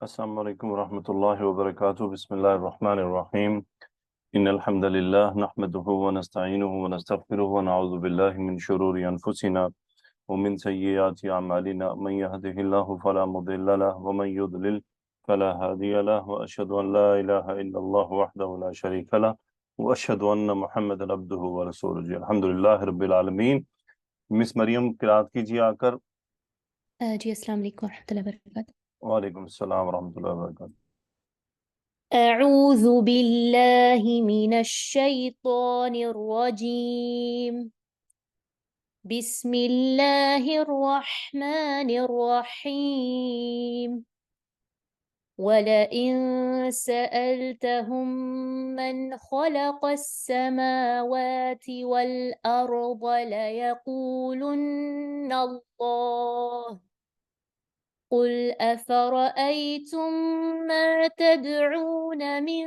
السلام علیکم ورحمۃ اللہ وبرکاتہ بسم اللہ الرحمن الرحیم ان الحمد للہ نحمده ونستعینه ونستغفره ونعوذ باللہ من شرور انفسنا ومن سیئات اعمالنا من يهده الله فلا مضل له ومن يضلل فلا هادي له واشهد ان لا اله الا الله وحده لا شريك له واشهد ان محمدا عبده ورسوله الحمد للہ رب العالمین۔ مس مریم قرات کیجیے آ کر۔ جی السلام علیکم ورحمۃ اللہ وبرکاتہ۔ وعلیکم السلام ورحمۃ اللہ وبرکاتہ۔ اعوذ باللہ من الشیطان الرجیم، بسم اللہ الرحمن الرحیم، وَلَئِن سَأَلْتَهُم مَّنْ خَلَقَ السَّمَاوَاتِ وَالْأَرْضَ لَيَقُولُنَّ اللَّهُ، قُلْ أَفَرَأَيْتُم مَّا تَدْعُونَ مِن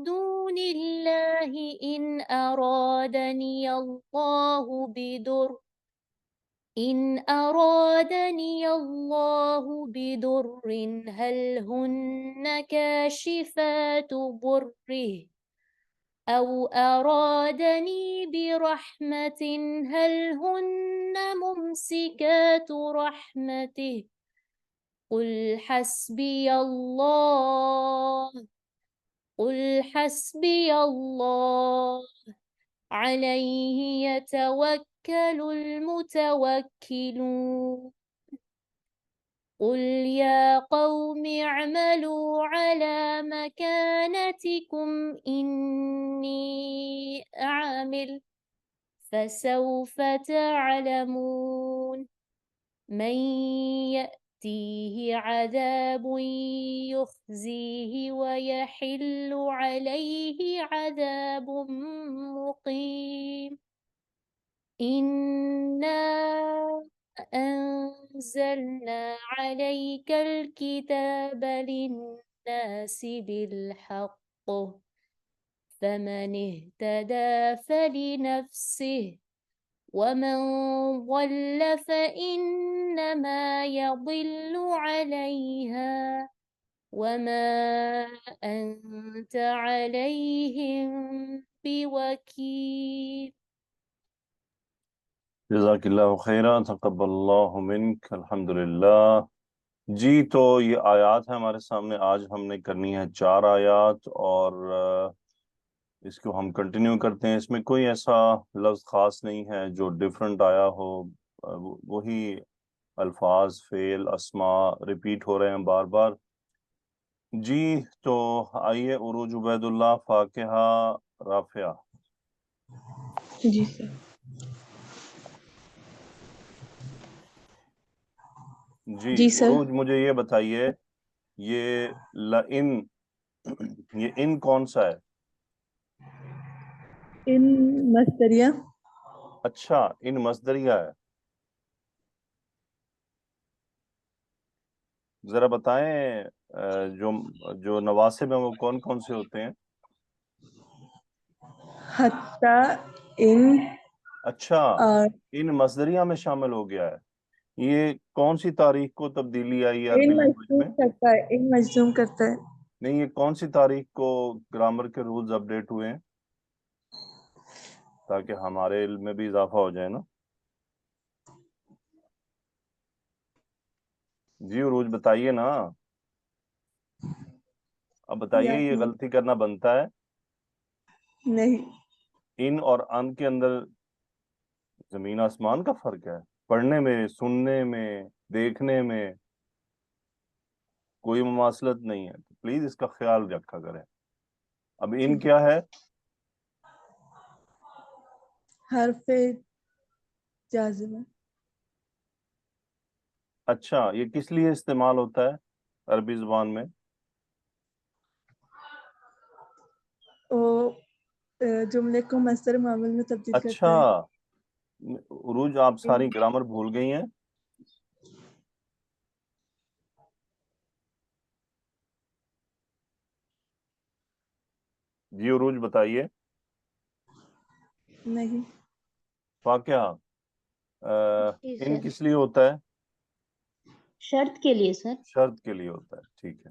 دُونِ اللَّهِ إِنْ أَرَادَنِيَ اللَّهُ بِضُرٍّ هَلْ هُنَّ كَاشِفَاتُ ضُرِّهِ أَوْ أَرَادَنِي بِرَحْمَةٍ هَلْ هُنَّ مُمْسِكَاتُ رَحْمَتِهِ قُلْ حَسْبِيَ اللَّهُ عَلَيْهِ يَتَوَكَّلُ الْمُتَوَكِّلُونَ قُلْ يَا قَوْمِ اعْمَلُوا عَلَى مَكَانَتِكُمْ إِنِّي عَامِلٌ فَسَوْفَ تَعْلَمُونَ مَن يَأْتِيهِ عَذَابٌ يُخْزِيهِ وَيَحِلُّ عَلَيْهِ عَذَابٌ مُّقِيمٌ إِنَّا أَنزَلْنَا عَلَيْكَ الْكِتَابَ لِلنَّاسِ بِالْحَقِّ فَمَنِ اهْتَدَىٰ فَلِنَفْسِهِ وَمَن ضَلَّ فَإِنَّمَا يَضِلُّ عَلَيْهَا وَمَا أَنتَ عَلَيْهِم بِوَكِيلٍ۔ جزاک اللہ خیرہ، تقبل اللہ منک، الحمدللہ۔ جی تو یہ آیات ہیں ہمارے سامنے، آج ہم نے کرنی ہے 4 آیات، اور اس کو ہم کنٹینیو کرتے ہیں۔ اس میں کوئی ایسا لفظ خاص نہیں ہے جو ڈیفرنٹ آیا ہو، وہی الفاظ، فعل، اسماء ریپیٹ ہو رہے ہیں بار بار۔ جی تو آئیے، عروج عبید اللہ، فاقہہ، رافعہ۔ جی سر۔ جی جی سر۔ عروج، مجھے یہ بتائیے، یہ لئن، یہ ان کون سا ہے؟ ان مصدریہ۔ اچھا، ان مصدریہ ہے۔ ذرا بتائیں جو نواسب ہیں وہ کون کون سے ہوتے ہیں؟ حتی، ان۔ اچھا، اور ان مصدریہ میں شامل ہو گیا ہے۔ یہ کون سی تاریخ کو تبدیلی آئی ہے عربی ان لینگویج مجزوم میں؟ کرتا ہے، ان مجزوم کرتا ہے۔ نہیں، یہ کون سی تاریخ کو گرامر کے رولز اپڈیٹ ہوئے ہیں، تاکہ ہمارے علم میں بھی اضافہ ہو جائے نا؟ جی عروج بتائیے نا، اب بتائیے، یاد یہ نہیں۔ غلطی کرنا بنتا ہے؟ نہیں۔ ان اور ان کے اندر زمین آسمان کا فرق ہے، پڑھنے میں، سننے میں، دیکھنے میں کوئی مماثلت نہیں ہے، تو پلیز اس کا خیال رکھا کریں۔ اب ان کیا ہے؟ حرف جازم ہے۔ اچھا، یہ کس لیے استعمال ہوتا ہے عربی زبان میں؟ وہ جملے کو مصدر معمول میں تبدیل کرتا اچھا، ہے۔ عروج آپ ساری گرامر بھول گئی ہیں؟ جی عروج بتائیے۔ نہیں۔ واقعہ جی ان سر، کس لیے ہوتا ہے؟ شرط کے لیے سر۔ شرط کے لیے ہوتا ہے، ٹھیک ہے۔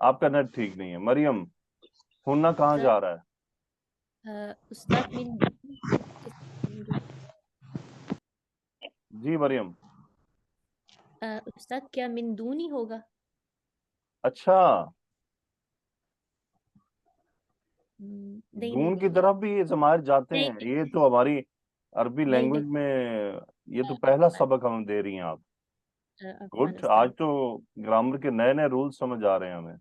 آپ کا نیٹ ٹھیک نہیں ہے. مریم ہننا کہاں جا رہا ہے؟ استاد من جی مریم. استاد کیا من دون ہی ہوگا؟ اچھا نہیں دون کی نہیں طرف بھی یہ ضمائر جاتے ہیں. نہیں یہ تو ہماری عربی نہیں لینگویج نہیں میں یہ تو پہلا سبق ہم دے رہی ہیں آپ. عفواً گڈ. آج استاد تو گرامر کے نئے نئے رولز سمجھ آ رہے ہیں ہمیں.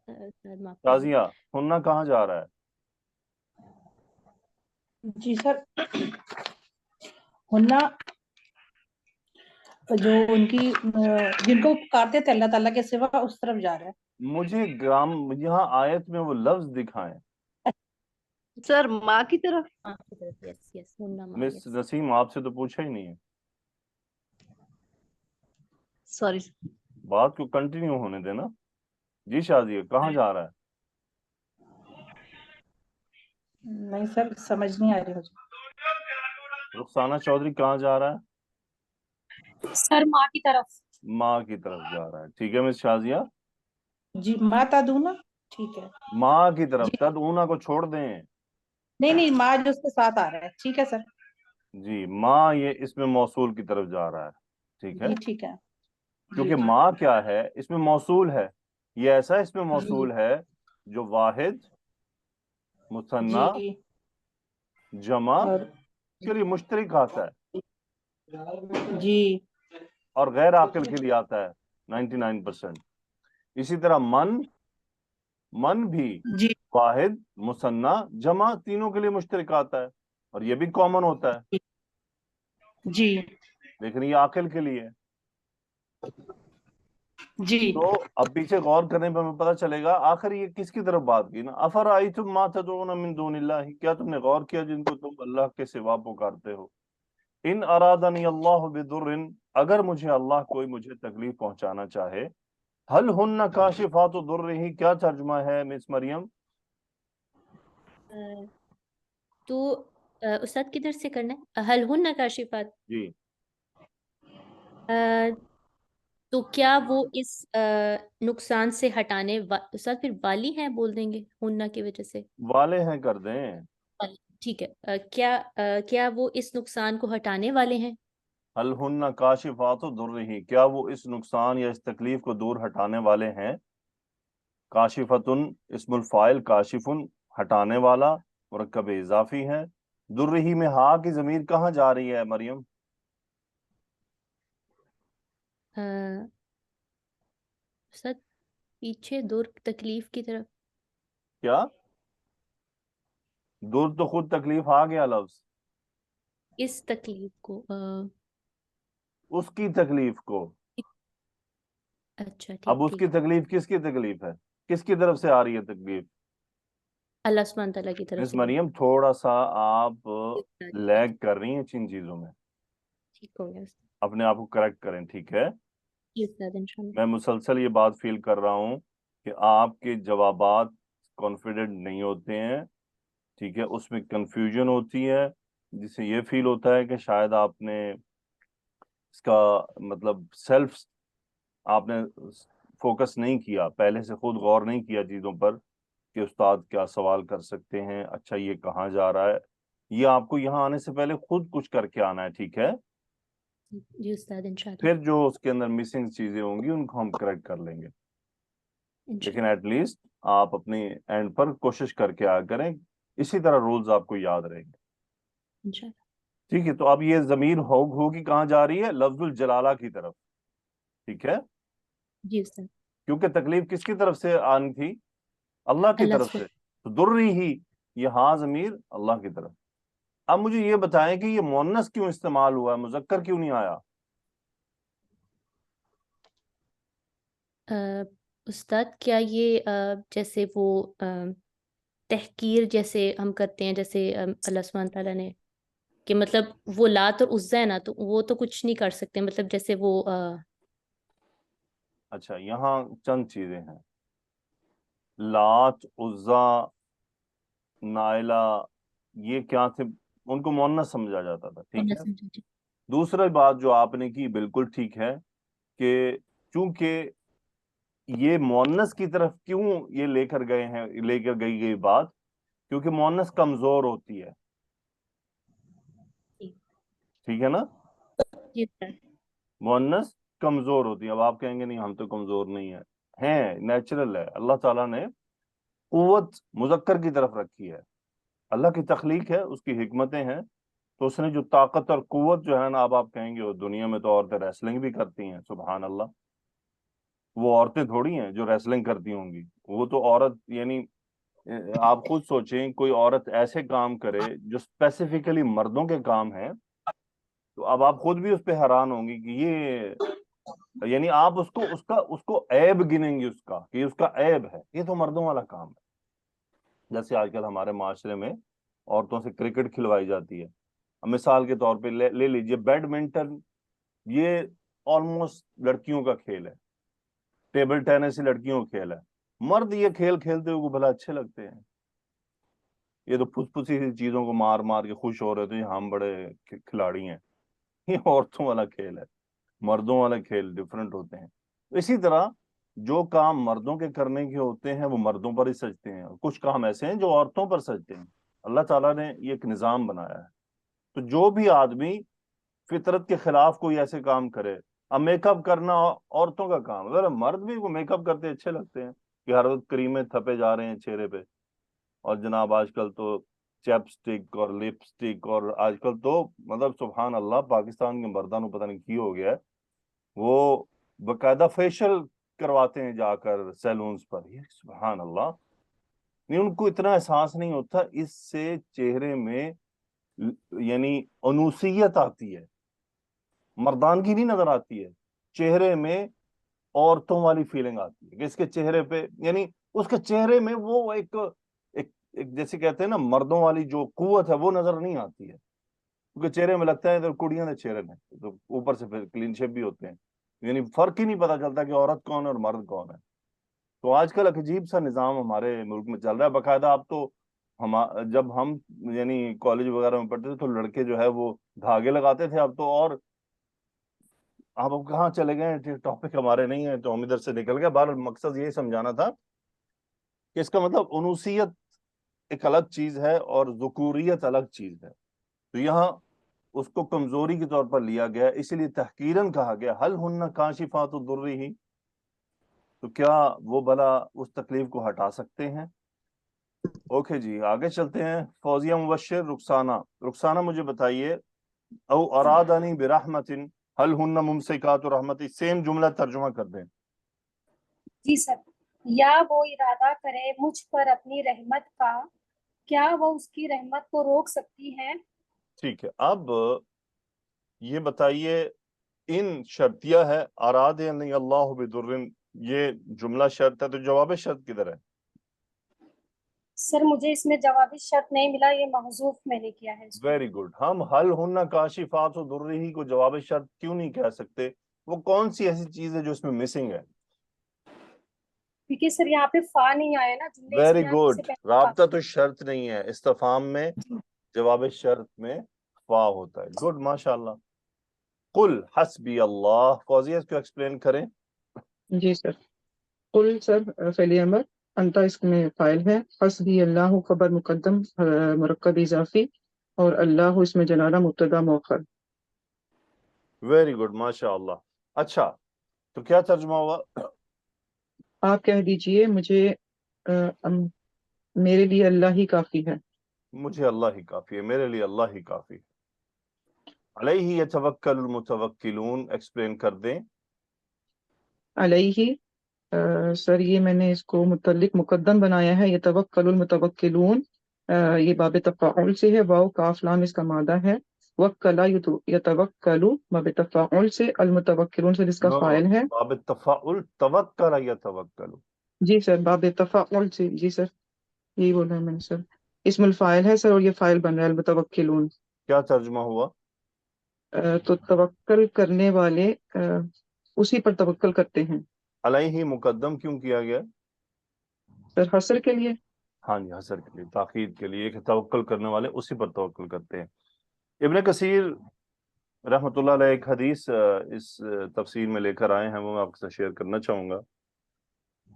استاد معاف کریے. تازیہ ہننا کہاں جا رہا ہے؟ جی سر، ہننا جو ان کی جن کو پکارتے تھے اللہ تعالیٰ کے سوا اس طرف جا رہا ہے. مجھے یہاں آیت میں وہ لفظ دکھائیں. سر ماں کی طرف. ماں کی طرف. یس یس ہننا ماں. مس یس نسیم آپ سے تو پوچھا ہی نہیں ہے. سوری. بات کو کنٹینیو ہونے دینا. جی شازیہ کہاں جا رہا ہے؟ نہیں سر، سمجھ نہیں آ رہی مجھے. رخسانہ چودھری کہاں جا رہا ہے؟ سر ماں کی طرف. ماں کی طرف جا رہا ہے. ٹھیک ہے مس شازیہ. جی ماں تدونا ٹھیک ہے. ماں کی طرف. جی تد اونا کو چھوڑ دیں. نہیں ماں جو اس کے ساتھ آ رہا ہے. ٹھیک ہے سر. جی ماں یہ اس میں موصول کی طرف جا رہا ہے. ٹھیک ہے جی ٹھیک ہے. جی کیونکہ جی ماں کیا ہے اس میں موصول ہے. یہ ایسا اس میں جی موصول ہے جو واحد مثنیٰ جی جمع اور کے لیے مشترک آتا ہے جی اور غیر عاقل کے لیے آتا ہے 99%. اسی طرح من بھی جی واحد مثنیٰ جمع تینوں کے لیے مشترک آتا ہے اور یہ بھی کامن ہوتا ہے جی لیکن یہ عاقل کے لیے. جی تو اب پیچھے غور کرنے پہ ہمیں پتہ چلے گا آخر یہ کس کی طرف بات کی نا. افرأیتم ما تدعون من دون اللہ، کیا تم نے غور کیا جن کو تم اللہ کے سوا پکارتے ہو. ان ارادنی اللہ بضر، اگر مجھے تکلیف پہنچانا چاہے. حل ہن کاشفات ضرہ، کیا ترجمہ ہے مس مریم؟ تو استاد کدھر سے کرنا ہے؟ حل ہن کاشفات. جی تو کیا وہ اس نقصان سے ہٹانے استاد پھر والی ہیں بول دیں گے ہننا کی وجہ سے. والے ہیں کر دیں. ٹھیک ہے. کیا وہ اس نقصان کو ہٹانے والے ہیں؟ حل ہن کاشفات ضرہ، کیا وہ اس نقصان یا اس تکلیف کو دور ہٹانے والے ہیں. کاشفتن اسم الفاعل، کاشفن ہٹانے والا، مرکب اضافی ہے. ضرہ میں ہا کی ضمیر کہاں جا رہی ہے مریم؟ استاد پیچھے دور تکلیف کی طرف. کیا دور تو خود تکلیف آ گیا لفظ. اس تکلیف کو اس کی تکلیف کو. اچھا اب ٹھیک اس کی ٹھیک. تکلیف کس کی تکلیف ہے؟ کس کی طرف سے آ رہی ہے تکلیف؟ اللہ سبحانہ تعالیٰ کی طرف مس سے. مریم تھوڑا سا آپ ٹھیک لیگ کر رہی ہیں ان چیزوں میں. ہو گیا استاد. اپنے آپ کو کریکٹ کریں. ٹھیک ہے جی استاد انشاءاللہ. میں مسلسل یہ بات فیل کر رہا ہوں کہ آپ کے جوابات کانفیڈنٹ نہیں ہوتے ہیں. ٹھیک ہے اس میں کنفیوژن ہوتی ہے جس سے یہ فیل ہوتا ہے کہ شاید آپ نے اس کا مطلب سیلف آپ نے فوکس نہیں کیا، پہلے سے خود غور نہیں کیا چیزوں پر کہ استاد کیا سوال کر سکتے ہیں، اچھا یہ کہاں جا رہا ہے. یہ آپ کو یہاں آنے سے پہلے خود کچھ کر کے آنا ہے. ٹھیک ہے جی استاد انشاءاللہ. پھر جو اس کے اندر مسنگ چیزیں ہوں گی ان کو ہم کریکٹ کر لیں گے. لیکن ایٹ لیسٹ آپ اپنی اینڈ پر کوشش کر کے آ کریں. اسی طرح رولز آپ کو یاد رہیں گے. انشاءاللہ. ٹھیک ہے تو اب یہ ضمیر ہوگی کہاں جا رہی ہے؟ لفظ الجلالہ کی طرف. ٹھیک ہے جی استاد. کیونکہ تکلیف کس کی طرف سے آنی تھی؟ اللہ کی اللہ طرف سے. تو ضروری ہی یہ ہاں ضمیر اللہ کی طرف. اب مجھے یہ بتائیں کہ یہ مؤنث کیوں استعمال ہوا ہے، مذکر کیوں نہیں آیا؟ استاد کیا یہ جیسے وہ تحقیر جیسے ہم کرتے ہیں جیسے اللہ سبحانہ تعالیٰ نے کہ مطلب وہ لات اور عزا ہے نا تو وہ تو کچھ نہیں کر سکتے مطلب جیسے وہ اچھا یہاں چند چیزیں ہیں. لات، عزا، نائلہ یہ کیا تھے؟ ان کو مؤنث سمجھا جاتا تھا. ٹھیک ہے دوسری بات جو آپ نے کی بالکل ٹھیک ہے کہ چونکہ یہ مؤنث کی طرف کیوں یہ لے کر گئی بات؟ کیونکہ مؤنث کمزور ہوتی ہے، ٹھیک ہے نا؟ جی سر. مؤنث کمزور ہوتی ہے. اب آپ کہیں گے نہیں ہم تو کمزور نہیں ہیں، نیچرل ہے. اللہ تعالیٰ نے قوت مذکر کی طرف رکھی ہے. اللہ کی تخلیق ہے، اس کی حکمتیں ہیں، تو اس نے جو طاقت اور قوت جو ہے نا، اب آپ کہیں گے وہ دنیا میں تو عورتیں ریسلنگ بھی کرتی ہیں. سبحان اللہ، وہ عورتیں تھوڑی ہیں جو ریسلنگ کرتی ہوں گی. وہ تو عورت، یعنی آپ خود سوچیں کوئی عورت ایسے کام کرے جو اسپیسیفکلی مردوں کے کام ہیں، تو اب آپ خود بھی اس پہ حیران ہوں گی کہ یہ، یعنی آپ اس کو عیب گنیں گے، اس کا کہ اس کا عیب ہے، یہ تو مردوں والا کام ہے. جیسے آج کل ہمارے معاشرے میں عورتوں سے کرکٹ کھلوائی جاتی ہے. مثال کے طور پہ لے لیجئے بیڈمنٹن، یہ آلموسٹ لڑکیوں کا کھیل ہے. ٹیبل ٹینس لڑکیوں کا کھیل ہے. مرد یہ کھیل کھیلتے ہوئے بھلا اچھے لگتے ہیں؟ یہ تو پھس پھسی سی چیزوں کو مار مار کے خوش ہو رہے تھے ہم بڑے کھلاڑی ہیں. یہ عورتوں والا کھیل ہے. مردوں والے کھیل ڈفرنٹ ہوتے ہیں. اسی طرح جو کام مردوں کے کرنے کے ہوتے ہیں وہ مردوں پر ہی سجتے ہیں، اور کچھ کام ایسے ہیں جو عورتوں پر سجتے ہیں. اللہ تعالیٰ نے یہ ایک نظام بنایا ہے. تو جو بھی آدمی فطرت کے خلاف کوئی ایسے کام کرے، اب میک اپ کرنا عورتوں کا کام ہے، مرد بھی وہ میک اپ کرتے اچھے لگتے ہیں کہ ہر وقت کریمیں تھپے جا رہے ہیں چہرے پہ. اور جناب آج کل تو چیپ سٹک اور لپ سٹک، اور آج کل تو مطلب سبحان اللہ پاکستان کے مردوں پتہ نہیں کی ہو گیا ہے، وہ باقاعدہ فیشل کرواتے ہیں جا کر سیلونز پر. یہ سبحان اللہ، نہیں ان کو اتنا احساس نہیں ہوتا اس سے چہرے میں یعنی انوثیت آتی ہے، مردانگی نہیں نظر آتی ہے، چہرے میں عورتوں والی فیلنگ آتی ہے کہ اس کے چہرے پہ، یعنی اس کے چہرے میں وہ ایک جیسے کہتے ہیں نا مردوں والی جو قوت ہے وہ نظر نہیں آتی ہے. کیونکہ چہرے میں لگتا ہے ادھر کڑیاں دے چہرے میں، تو اوپر سے پھر کلین شیپ بھی ہوتے ہیں، یعنی فرق ہی نہیں پتا چلتا کہ عورت کون ہے اور مرد کون ہے. تو آج کل ایک عجیب سا نظام ہمارے ملک میں چل رہا ہے. باقاعدہ اب تو جب ہم یعنی کالج وغیرہ میں پڑھتے تھے تو لڑکے جو ہے وہ دھاگے لگاتے تھے. اب تو اور اب کہاں چلے گئے، ٹاپک ہمارے نہیں ہے تو ہم ادھر سے نکل گئے. بہرحال مقصد یہی سمجھانا تھا کہ اس کا مطلب انوثیت ایک الگ چیز ہے اور ذکوریت الگ چیز ہے. تو یہاں اس کو کمزوری کے طور پر لیا گیا، اسی لیے تحقیراً کہا گیا حل ہن کاشفات الضر، تو کیا وہ بلا اس تکلیف کو ہٹا سکتے ہیں. اوکے جی آگے چلتے ہیں. فوزیہ مبشر رخسانہ مجھے بتائیے، او ارادانی برحمت حل ہن ممسکات رحمتی، سیم جملہ ترجمہ کر دیں. جی سر. یا وہ ارادہ کرے مجھ پر اپنی رحمت کا، کیا وہ اس کی رحمت کو روک سکتی ہیں؟ ٹھیک ہے. اب یہ بتائیے، ان شرطیہ ہے اراد یعنی اللہ بدر، یہ جملہ شرط ہے تو جواب شرط کدھر ہے؟ سر مجھے اس میں جوابی شرط نہیں ملا، یہ محذوف میں نے کیا ہے اس کو. Very good. ہم حل ہن کاشفات ضرہ کو جواب شرط کیوں نہیں کہہ سکتے؟ وہ کون سی ایسی چیز ہے جو اس میں مسنگ ہے؟ کیونکہ سر یہاں پہ فا نہیں آیا نا، جملے ویری اسمیہ گڈ. سے پہلے رابطہ تو شرط نہیں ہے، استفہام میں جواب شرط میں فا ہوتا ہے. گڈ ماشاء اللہ. قل حسبی اللہ، فوزیہ اس کو ایکسپلین کریں. جی سر. قل سر فعل امر، انتا اس میں فاعل ہے، حسبی اللہ خبر مقدم مرکب اضافی، اور اللہ اس میں جلالہ مبتدا مؤخر. ویری گڈ ماشاء اللہ. اچھا تو کیا ترجمہ ہوا؟ آپ کہہ دیجئے مجھے میرے لیے اللہ ہی کافی ہے. مجھے اللہ ہی کافی ہے، میرے لیے اللہ ہی کافی ہے. علیہ یتوکل المتوکلون، ایکسپلین کر دیں. علیہ سر یہ میں نے اس کو متعلق مقدم بنایا ہے، یتوکل المتوکلون، یہ باب تفاعل سے ہے، واو کاف لام اس کا مادہ ہے، وکلا یتوکلو باب تفاعل سے، المتوکلون سے جس کا نو، فاعل ہے. باب التفاعل توکل یتوکل. جی سر باب تفاعل سے، جی سر یہی بول رہا ہوں میں نے سر. اسم الفاعل ہے سر، اور یہ فاعل بن رہا ہے المتوکلون. کیا ترجمہ ہوا؟ تو توکل کرنے والے اسی پر توکل کرتے ہیں. علیہ مقدم کیوں کیا گیا؟ سر حصر کے لیے. ہاں جی، حصر کے لیے، تاکید کے لیے کہ توکل کرنے والے اسی پر توکل کرتے ہیں. ابن کثیر رحمۃ اللہ علیہ ایک حدیث اس تفسیر میں لے کر آئے ہیں، وہ میں آپ کے ساتھ شیئر کرنا چاہوں گا.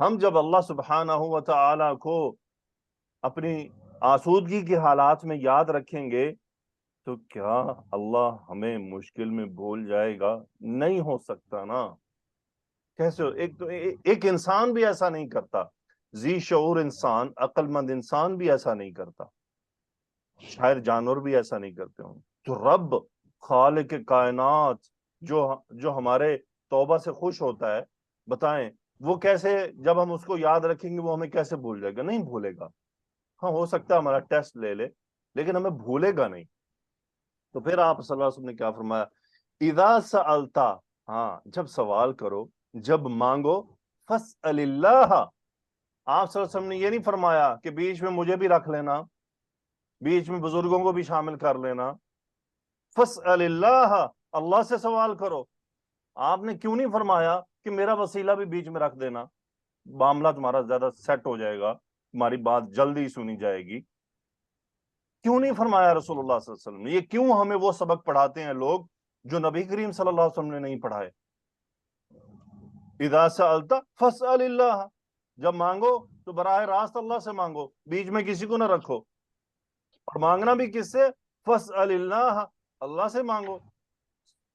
ہم جب اللہ سبحانہ و تعالی کو اپنی آسودگی کے حالات میں یاد رکھیں گے تو کیا اللہ ہمیں مشکل میں بھول جائے گا؟ نہیں ہو سکتا نا. کیسے؟ ایک انسان بھی ایسا نہیں کرتا، ذی شعور انسان، عقل مند انسان بھی ایسا نہیں کرتا، شاید جانور بھی ایسا نہیں کرتے ہوں. تو رب خالق کائنات جو ہمارے توبہ سے خوش ہوتا ہے، بتائیں وہ کیسے، جب ہم اس کو یاد رکھیں گے وہ ہمیں کیسے بھول جائے گا؟ نہیں بھولے گا. ہاں ہو سکتا ہے ہمارا ٹیسٹ لے لے لیکن ہمیں بھولے گا نہیں. تو پھر آپ صلی اللہ علیہ وسلم نے کیا فرمایا؟ اذا سألتا، ہاں جب سوال کرو، جب مانگو، فاسأل اللہ. آپ صلی اللہ علیہ وسلم نے یہ نہیں فرمایا کہ بیچ میں مجھے بھی رکھ لینا، بیچ میں بزرگوں کو بھی شامل کر لینا. فاسأل اللہ، اللہ سے سوال کرو. آپ نے کیوں نہیں فرمایا کہ میرا وسیلہ بھی بیچ میں رکھ دینا، معاملہ تمہارا زیادہ سیٹ ہو جائے گا، تمہاری بات جلدی سنی جائے گی؟ کیوں نہیں فرمایا رسول اللہ صلی اللہ علیہ وسلم نے؟ یہ کیوں ہمیں وہ سبق پڑھاتے ہیں لوگ جو نبی کریم صلی اللہ علیہ وسلم نے نہیں پڑھائے؟ اذا سألت فاسأل اللہ، جب مانگو تو براہ راست اللہ سے مانگو، بیچ میں کسی کو نہ رکھو. اور مانگنا بھی کس سے؟ فاسأل اللہ، اللہ سے مانگو.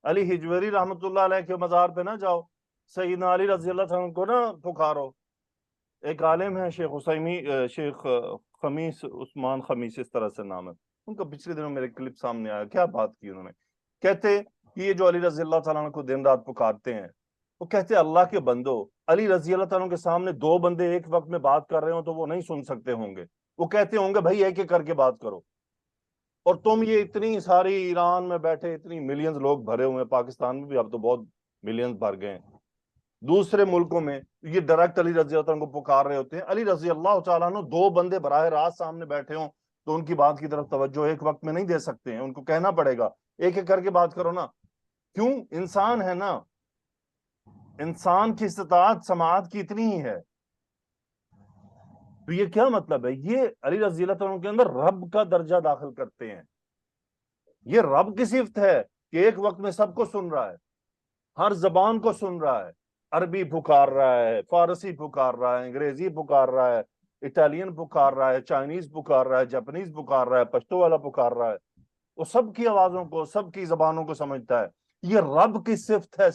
علی حجویری رحمۃ اللہ علیہ کے مزار پہ نہ جاؤ، سیدنا علی رضی اللہ عنہ کو نہ پکارو. ایک عالم ہے شیخ خمیس، عثمان خمیس اس طرح سے نام ہے ان کا، پچھلے دنوں میرے کلپ سامنے آیا، کیا بات کی انہوں نے. کہتے کہ یہ جو علی رضی اللہ تعالیٰ عنہ کو دن رات پکارتے ہیں، وہ کہتے اللہ کے بندو، علی رضی اللہ تعالیٰ عنہ کے سامنے دو بندے ایک وقت میں بات کر رہے ہوں تو وہ نہیں سن سکتے ہوں گے، وہ کہتے ہوں گے بھائی ایک ایک کر کے بات کرو. اور تم یہ اتنی ساری ایران میں بیٹھے اتنی ملینز لوگ بھرے ہوئے ہیں، پاکستان میں بھی اب تو بہت ملینز بھر گئے ہیں، دوسرے ملکوں میں یہ ڈائریکٹ علی رضی اللہ عنہ کو پکار رہے ہوتے ہیں. علی رضی اللہ تعالیٰ عنہ دو بندے براہ راست سامنے بیٹھے ہوں تو ان کی بات کی طرف توجہ ایک وقت میں نہیں دے سکتے ہیں، ان کو کہنا پڑے گا ایک ایک کر کے بات کرو نا. کیوں؟ انسان ہے نا، انسان کی استطاعت سماعت کی اتنی ہی ہے. تو یہ کیا مطلب ہے؟ یہ علی رضی اللہ عنہ کے اندر رب کا درجہ داخل کرتے ہیں. یہ رب کی صفت ہے کہ ایک وقت میں سب کو سن رہا ہے، ہر زبان کو سن رہا ہے. عربی پکار رہا ہے، فارسی پکار رہا ہے، انگریزی پکار رہا ہے، اٹالین پکار رہا ہے، چائنیز پکار رہا ہے، جاپنیز پکار رہا ہے، پشتو والا پکار رہا ہے. وہ سب کی آوازوں کو، سب کی زبانوں کو سمجھتا ہے. یہ رب کی صفت ہے،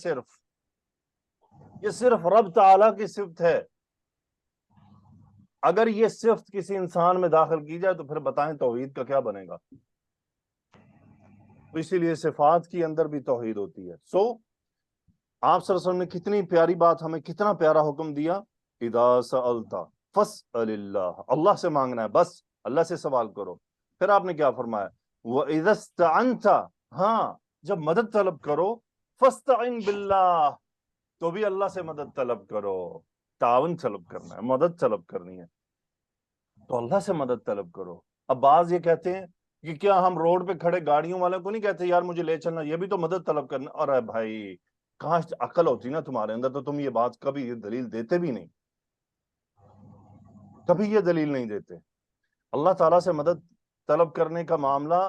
یہ صرف رب تعالیٰ کی صفت ہے. اگر یہ صفت کسی انسان میں داخل کی جائے تو پھر بتائیں توحید کا کیا بنے گا؟ تو اسی لیے صفات کی اندر بھی توحید ہوتی ہے. آپ صلی اللہ علیہ وسلم نے کتنی پیاری بات ہمیں، کتنا پیارا حکم دیا. اذا سألت فاسأل اللہ، اللہ سے مانگنا ہے، بس اللہ سے سوال کرو. پھر آپ نے کیا فرمایا؟ وَإِذَا اسْتَعَنْتَ، ہاں جب مدد طلب کرو، فَاسْتَعِنْ بِاللَّهِ، تو بھی اللہ سے مدد طلب کرو. تعاون طلب کرنا ہے، مدد طلب کرنی ہے تو اللہ سے مدد طلب کرو. اب بعض یہ کہتے ہیں کہ کیا ہم روڈ پہ کھڑے گاڑیوں والے کو نہیں کہتے یار مجھے لے چلنا، یہ بھی تو مدد طلب کرنا؟ ارے بھائی کاش عقل ہوتی نا تمہارے اندر تو تم یہ بات کبھی یہ دلیل دیتے بھی نہیں، کبھی یہ دلیل نہیں دیتے. اللہ تعالیٰ سے مدد طلب کرنے کا معاملہ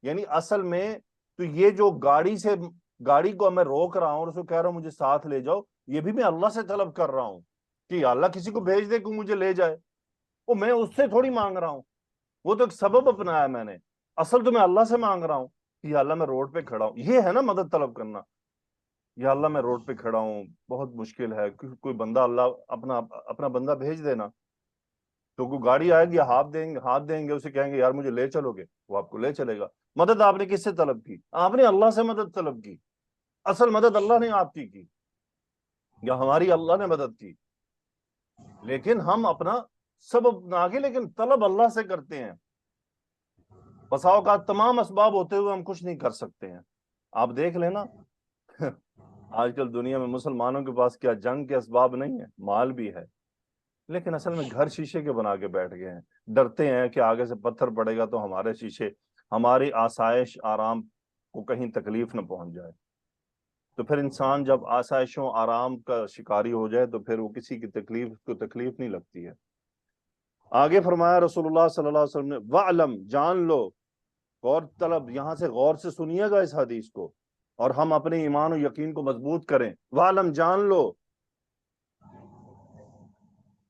یعنی اصل میں تو یہ جو گاڑی کو میں روک رہا ہوں اور اس کو کہہ رہا ہوں مجھے ساتھ لے جاؤ، یہ بھی میں اللہ سے طلب کر رہا ہوں کہ اللہ کسی کو بھیج دے کہ مجھے لے جائے. وہ میں اس سے تھوڑی مانگ رہا ہوں، وہ تو ایک سبب اپنایا میں نے، اصل تو میں اللہ سے مانگ رہا ہوں کہ یا اللہ میں روڈ پہ کھڑا ہوں. یہ ہے نا مدد طلب کرنا. یا اللہ میں روڈ پہ کھڑا ہوں، بہت مشکل ہے، کوئی بندہ اللہ اپنا بندہ بھیج دینا. تو کوئی گاڑی آئے گی، ہاتھ دیں گے اسے، کہیں گے یار مجھے لے چلو گے، وہ آپ کو لے چلے گا. مدد آپ نے کس سے طلب کی؟ آپ نے اللہ سے مدد طلب کی. اصل مدد اللہ نے آپ کی یا ہماری اللہ نے مدد کی، لیکن ہم اپنا سبب بنا کے لیکن طلب اللہ سے کرتے ہیں. بسا اوقات تمام اسباب ہوتے ہوئے ہم کچھ نہیں کر سکتے ہیں. آپ دیکھ لینا آج کل دنیا میں مسلمانوں کے پاس کیا جنگ کے اسباب نہیں ہیں، مال بھی ہے، لیکن اصل میں گھر شیشے کے بنا کے بیٹھ گئے ہیں. ڈرتے ہیں کہ آگے سے پتھر پڑے گا تو ہمارے شیشے، ہماری آسائش آرام کو کہیں تکلیف نہ پہنچ جائے. تو پھر انسان جب آسائشوں آرام کا شکاری ہو جائے تو پھر وہ کسی کی تکلیف نہیں لگتی ہے. آگے فرمایا رسول اللہ صلی اللہ علیہ وسلم نے وَعْلَمْ، جان لو، غور طلب، یہاں سے غور سے سنیے گا اس حدیث کو اور ہم اپنے ایمان و یقین کو مضبوط کریں. وَعْلَمْ، جان لو،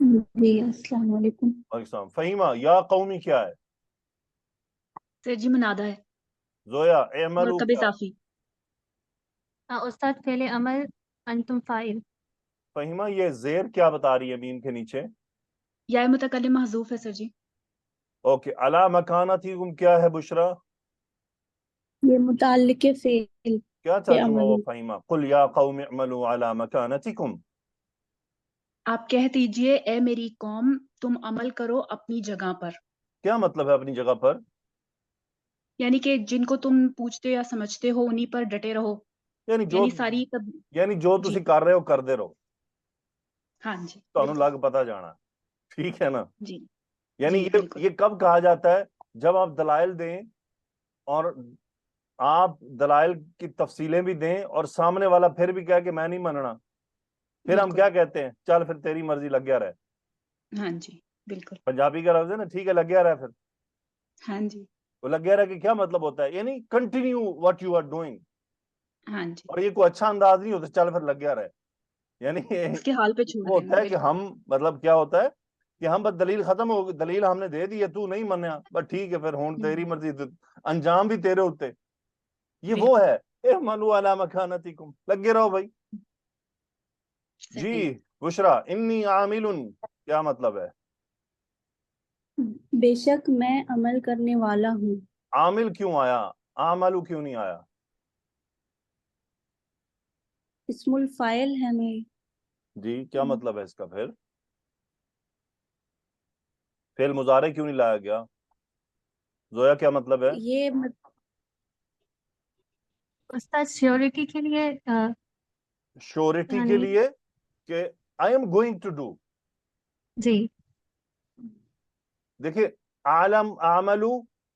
جی السلام علیکم. السلام. فہیمہ یا قومی کیا ہے؟ سر جی منادہ ہے. زویا اعملوا مرکب کیا ہے؟ اضافی. استاد فعل عمل انتم فاعل. فہیمہ یہ زیر کیا بتا رہی ہے میم کے نیچے؟ یا متکلم محذوف ہے سر جی. اوکے. علی مکانتکم کیا ہے بشرا؟ یہ متعلق فعل کیا پہ ترجمہ عمل. ہوا فہیمہ؟ قل یا قوم اعملوا علی مکانتکم. آپ کہہ دیجئے اے میری قوم تم عمل کرو اپنی جگہ پر. کیا مطلب ہے اپنی جگہ پر؟ یعنی کہ جن کو تم پوچھتے یا سمجھتے ہو انہی پر ڈٹے رہو. یعنی جو جی تسی کر رہے ہو کردے رہو. ہاں جی تانوں بالکل. لگ پتا جانا. ٹھیک ہے نا؟ جی یعنی جی بالکل. یہ کب کہا جاتا ہے؟ جب آپ دلائل دیں اور آپ دلائل کی تفصیلیں بھی دیں اور سامنے والا پھر بھی کہے کہ میں نہیں مننا، پھر ہم بالکل. کیا کہتے ہیں؟ چل پھر تیری مرضی، لگ گیا رہے. ہاں جی بالکل. پنجابی کا لفظ ہے نا، ٹھیک ہے لگ گیا رہے. پھر ہاں جی وہ لگ گیا رہے کہ کیا مطلب ہوتا ہے؟ یعنی continue what you are doing. ہاں جی اور یہ کوئی اچھا انداز نہیں ہوتا چل پھر لگ گیا رہے. یعنی اس کے حال پہ چھوڑ وہ دینا. ہوتا ہے کہ بالکل. ہم مطلب کیا ہوتا ہے کہ ہم بس دلیل ختم ہو گئی، دلیل ہم نے دے دی ہے، تو نہیں منیا بس ٹھیک ہے پھر ہون تیری مرضی، انجام بھی تیرے ہوتے. یہ وہ بالکل. ہے اعملوا علی مکانتکم، لگے رہو بھائی. جی صحیح. بشرا انی عامل کیا مطلب ہے؟ بے شک میں عمل کرنے والا ہوں. عامل کیوں آیا؟ عاملو کیوں نہیں آیا؟ اسم الفاعل ہے میں. جی کیا مطلب ہے اس کا؟ پھر فعل مضارع کیوں نہیں لایا گیا؟ زویا کیا مطلب ہے؟ یہ استاد سیورٹی کے لیے شورٹی کے یعنی لیے کہ I'm going to do. جی دیکھیے عالم عملو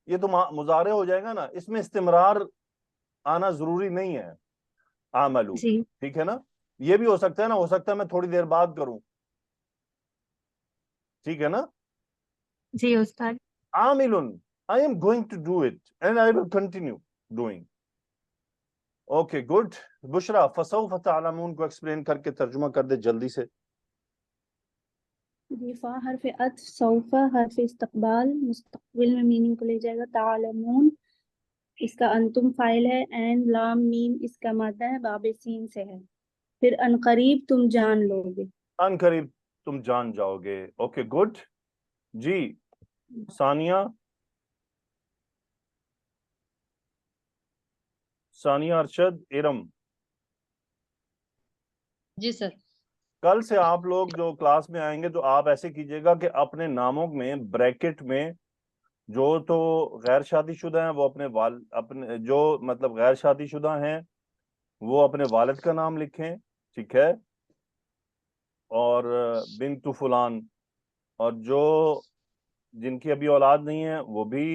یہ تو مضارع ہو جائے گا نا، اس میں استمرار آنا ضروری نہیں ہے. عملو جی ٹھیک ہے نا؟ یہ بھی ہو سکتا ہے نا، ہو سکتا ہے میں تھوڑی دیر بعد کروں. ٹھیک ہے نا؟ جی استاد. عامل I am going to do it and I will continue doing. Okay good. Bushra فسوف تعلمون کو ایکسپلین کر کے ترجمہ کر دے جلدی سے. جی فا حرف عطف، سوف حرف استقبال، مستقبل میں میننگ کو لے جائے گا. تعلمون اس کا انتم فاعل ہے. عین لام میم اس کا مادہ ہے، باب سین سے ہے. پھر عنقریب تم جان لو گے. ان قریب تم جان جاؤ گے. Okay good. جی ثانیہ ارشد ارم. جی سر. کل سے آپ لوگ جو کلاس میں آئیں گے تو آپ ایسے کیجئے گا کہ اپنے ناموں میں بریکٹ میں جو تو غیر شادی شدہ ہیں وہ اپنے جو مطلب غیر شادی شدہ ہیں وہ اپنے والد کا نام لکھیں. ٹھیک ہے؟ اور بنت فلان، اور جو جن کی ابھی اولاد نہیں ہے وہ بھی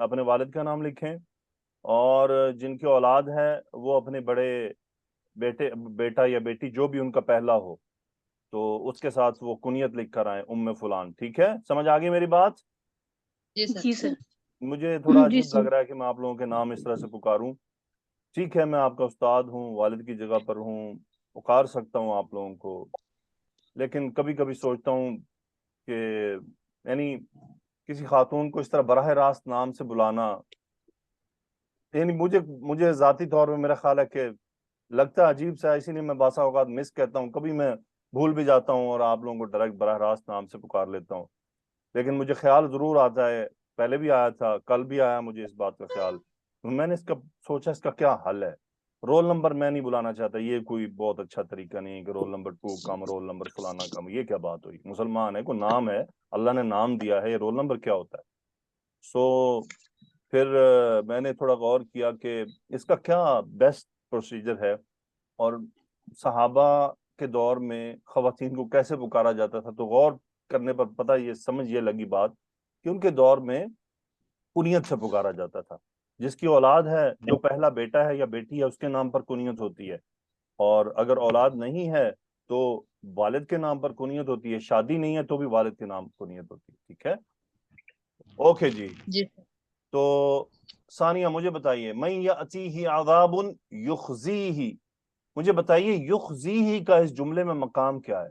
اپنے والد کا نام لکھیں. اور جن کی اولاد ہے وہ اپنے بڑے بیٹا یا بیٹی جو بھی ان کا پہلا ہو تو اس کے ساتھ وہ کنیت لکھ کر آئیں ام فلان. ٹھیک ہے؟ سمجھ آ گئی میری بات؟ جی سر. جی سر. مجھے تھوڑا جی عجیب سر. لگ رہا ہے کہ میں آپ لوگوں کے نام اس طرح سے پکاروں. ٹھیک ہے میں آپ کا استاد ہوں، والد کی جگہ پر ہوں، پکار سکتا ہوں آپ لوگوں کو، لیکن کبھی کبھی سوچتا ہوں کہ یعنی کسی خاتون کو اس طرح براہ راست نام سے بلانا، یعنی مجھے ذاتی طور پہ میرا خیال ہے کہ لگتا ہے عجیب سا، اسی لیے میں بعض اوقات مس کہتا ہوں. کبھی میں بھول بھی جاتا ہوں اور آپ لوگوں کو ڈائریکٹ براہ راست نام سے پکار لیتا ہوں، لیکن مجھے خیال ضرور آتا ہے. پہلے بھی آیا تھا، کل بھی آیا مجھے اس بات کا خیال. میں نے سوچا اس کا کیا حل ہے. رول نمبر میں نہیں بلانا چاہتا، یہ کوئی بہت اچھا طریقہ نہیں ہے کہ رول نمبر 2 کم، رول نمبر فلانا کم. یہ کیا بات ہوئی؟ مسلمان ہے، کوئی نام ہے، اللہ نے نام دیا ہے، یہ رول نمبر کیا ہوتا ہے؟ پھر میں نے تھوڑا غور کیا کہ اس کا کیا بیسٹ پروسیجر ہے، اور صحابہ کے دور میں خواتین کو کیسے پکارا جاتا تھا. تو غور کرنے پر پتہ یہ لگی بات کہ ان کے دور میں کنیت سے پکارا جاتا تھا. جس کی اولاد ہے، جو پہلا بیٹا ہے یا بیٹی ہے، اس کے نام پر کنیت ہوتی ہے. اور اگر اولاد نہیں ہے تو والد کے نام پر کنیت ہوتی ہے. شادی نہیں ہے تو بھی والد کے نام کنیت ہوتی ہے. ٹھیک ہے؟ اوکے جی. جی تو ثانیہ مجھے بتائیے، من یأتیہ عذاب یخزیہ، مجھے بتائیے یخزیہ کا اس جملے میں مقام کیا ہے؟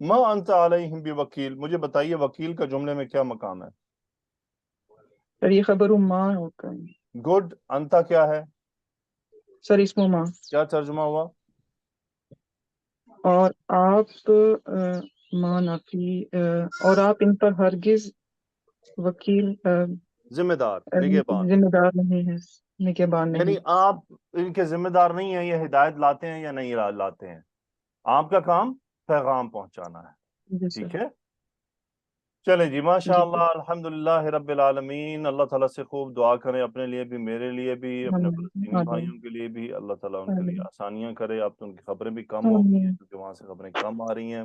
ما انت علیہم بوکیل، مجھے بتائیے وکیل کا جملے میں کیا مقام ہے؟ سر یہ خبر ماں ہوتا ہے. گڈ. انتا کیا ہے؟ سر اسم ماں. کیا ترجمہ ہوا؟ اور آپ ماں نفی اور آپ ان پر ہرگز وکیل ذمہ دار، نگہبان. ذمہ دار نہیں ہے، نگہبان یعنی نہیں. آپ ان کے ذمہ دار نہیں ہیں، یہ ہدایت لاتے ہیں یا نہیں لاتے ہیں، آپ کا کام پیغام پہنچانا ہے. جی ٹھیک سر. ہے، چلیں جی، ماشاء جی اللہ، الحمدللہ رب العالمین. اللہ تعالیٰ سے خوب دعا کریں اپنے لیے بھی، میرے لیے بھی، اپنے فلسطینی آمین بھائیوں کے لیے بھی. اللہ تعالیٰ ان کے لیے آمین آسانیاں کرے. اب تو ان کی خبریں بھی کم ہو گئی ہیں آمین. کیونکہ وہاں سے خبریں کم آ رہی ہیں.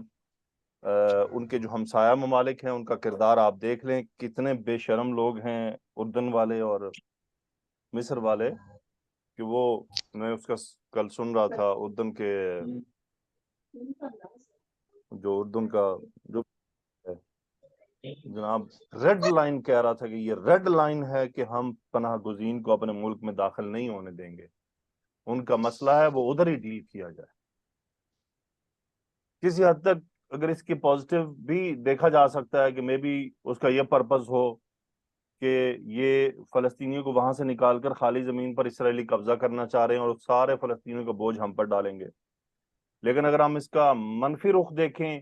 ان کے جو ہمسایہ ممالک ہیں ان کا کردار آپ دیکھ لیں، کتنے بے شرم لوگ ہیں اردن والے اور مصر والے، کہ وہ، میں اس کا کل سن رہا تھا اردن کے، جو اردن کا جو جناب ریڈ لائن کہہ رہا تھا کہ یہ ریڈ لائن ہے کہ ہم پناہ گزین کو اپنے ملک میں داخل نہیں ہونے دیں گے. ان کا مسئلہ ہے وہ ادھر ہی ڈیل کیا جائے. کسی حد تک اگر اس کی پازیٹیو بھی دیکھا جا سکتا ہے کہ مے بی اس کا یہ پرپز ہو کہ یہ فلسطینیوں کو وہاں سے نکال کر خالی زمین پر اسرائیلی قبضہ کرنا چاہ رہے ہیں اور سارے فلسطینیوں کا بوجھ ہم پر ڈالیں گے. لیکن اگر ہم اس کا منفی رخ دیکھیں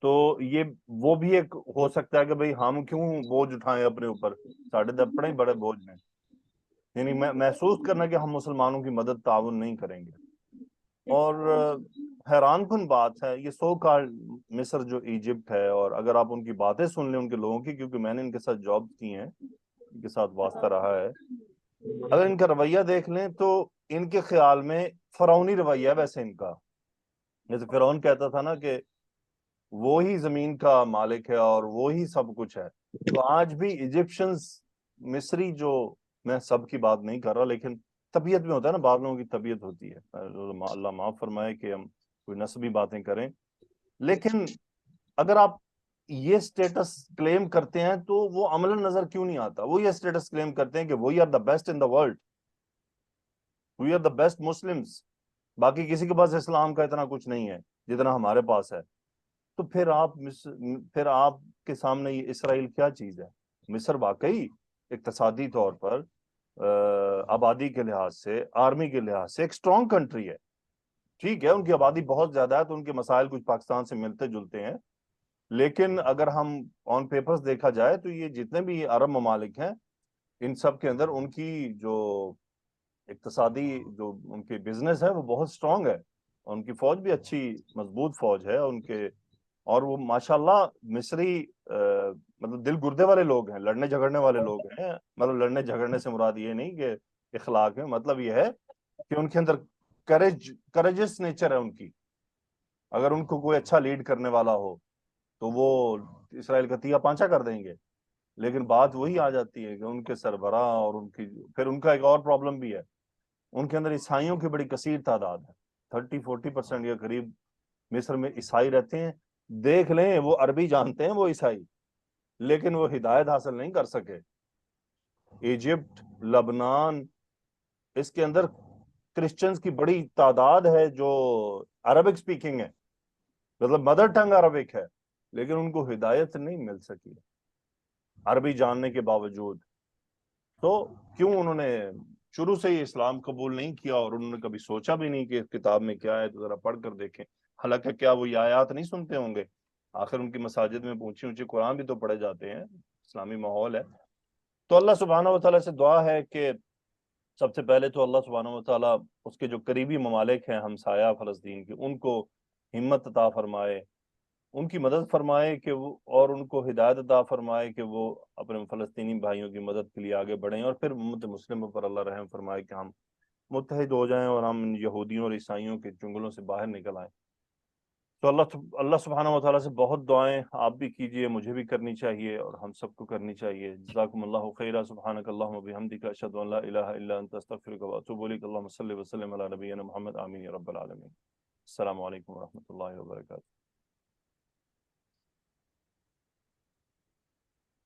تو یہ وہ بھی ایک ہو سکتا ہے کہ بھئی ہم کیوں بوجھ اٹھائیں اپنے اوپر، ساڑھے اپنے ہی بڑے بوجھ ہیں. یعنی محسوس کرنا کہ ہم مسلمانوں کی مدد تعاون نہیں کریں گے. اور حیران کن بات ہے یہ سو کال مصر جو ایجپٹ ہے، اور اگر آپ ان کی باتیں سن لیں ان کے لوگوں کی، کیونکہ میں نے ان کے ساتھ جاب کی ہیں، ان کے ساتھ واسطہ رہا ہے، اگر ان کا رویہ دیکھ لیں تو ان کے خیال میں فرعونی رویہ ہے. ویسے ان کا جیسے فرعون کہتا تھا نا کہ وہی زمین کا مالک ہے اور وہی سب کچھ ہے، تو آج بھی ایجپشنز، مصری، جو میں سب کی بات نہیں کر رہا لیکن طبیعت میں ہوتا ہے نا، بعض لوگوں کی طبیعت ہوتی ہے، اللہ معاف فرمائے کہ ہم کوئی نسبی باتیں کریں، لیکن اگر آپ یہ سٹیٹس کلیم کرتے ہیں تو وہ عملاً نظر کیوں نہیں آتا؟ وہ یہ سٹیٹس کلیم کرتے ہیں کہ we are the best in the world, we are the best Muslims, باقی کسی کے پاس اسلام کا اتنا کچھ نہیں ہے جتنا ہمارے پاس ہے. تو پھر آپ کے سامنے یہ اسرائیل کیا چیز ہے؟ مصر واقعی اقتصادی طور پر، آبادی کے لحاظ سے، آرمی کے لحاظ سے ایک سٹرونگ کنٹری ہے. ٹھیک ہے، ان کی آبادی بہت زیادہ ہے تو ان کے مسائل کچھ پاکستان سے ملتے جلتے ہیں، لیکن اگر ہم آن پیپرز دیکھا جائے تو یہ جتنے بھی عرب ممالک ہیں ان سب کے اندر ان کی جو اقتصادی جو ان کی بزنس ہے وہ بہت سٹرونگ ہے. ان کی فوج بھی اچھی مضبوط فوج ہے ان کے، اور وہ ماشاءاللہ مصری مطلب دل گردے والے لوگ ہیں، لڑنے جھگڑنے والے لوگ ہیں. مطلب لڑنے جھگڑنے سے مراد یہ نہیں کہ اخلاق ہے، مطلب یہ ہے کہ ان کے اندر کریجس نیچر ہے ان کی. اگر ان کو کوئی اچھا لیڈ کرنے والا ہو تو وہ اسرائیل کا تیا پانچا کر دیں گے. لیکن بات وہی آ جاتی ہے کہ ان کے سربراہ اور ان کی، پھر ان کا ایک اور پرابلم بھی ہے، ان کے اندر عیسائیوں کی بڑی کثیر تعداد ہے، 30-40% یا قریب مصر میں عیسائی رہتے ہیں. دیکھ لیں وہ عربی جانتے ہیں وہ عیسائی، لیکن وہ ہدایت حاصل نہیں کر سکے. ایجپٹ، لبنان، اس کے اندر کرسچنز کی بڑی تعداد ہے جو عربک سپیکنگ ہے، مطلب مدر ٹنگ عربک ہے، لیکن ان کو ہدایت نہیں مل سکی عربی جاننے کے باوجود. تو کیوں انہوں نے شروع سے ہی اسلام قبول نہیں کیا اور انہوں نے کبھی سوچا بھی نہیں کہ اس کتاب میں کیا ہے، تو ذرا پڑھ کر دیکھیں. حالانکہ کیا وہ یہ آیات نہیں سنتے ہوں گے؟ آخر ان کی مساجد میں اونچی اونچی قرآن بھی تو پڑھے جاتے ہیں، اسلامی ماحول ہے. تو اللہ سبحانہ و تعالیٰ سے دعا ہے کہ سب سے پہلے تو اللہ سبحانہ و تعالیٰ اس کے جو قریبی ممالک ہیں ہمسایہ فلسطین کے، ان کو ہمت عطا فرمائے، ان کی مدد فرمائے کہ وہ، اور ان کو ہدایت عطا فرمائے کہ وہ اپنے فلسطینی بھائیوں کی مدد کے لیے آگے بڑھیں، اور پھر امت مسلموں پر اللہ رحم فرمائے کہ ہم متحد ہو جائیں اور ہم یہودیوں اور عیسائیوں کے چنگلوں سے باہر نکل آئیں. تو اللہ سبحانہ و تعالیٰ سے بہت دعائیں آپ بھی کیجئے، مجھے بھی کرنی چاہیے اور ہم سب کو کرنی چاہیے. جزاکم اللہ خیرا. سبحانک اللہم و بحمدک، اشہد ان لا الہ الا انت، استغفرک و اتوب الیک. اللہم صلی وسلم علی نبینا محمد. آمین یا رب العالمین. السلام علیکم و رحمۃ اللہ وبرکاتہ.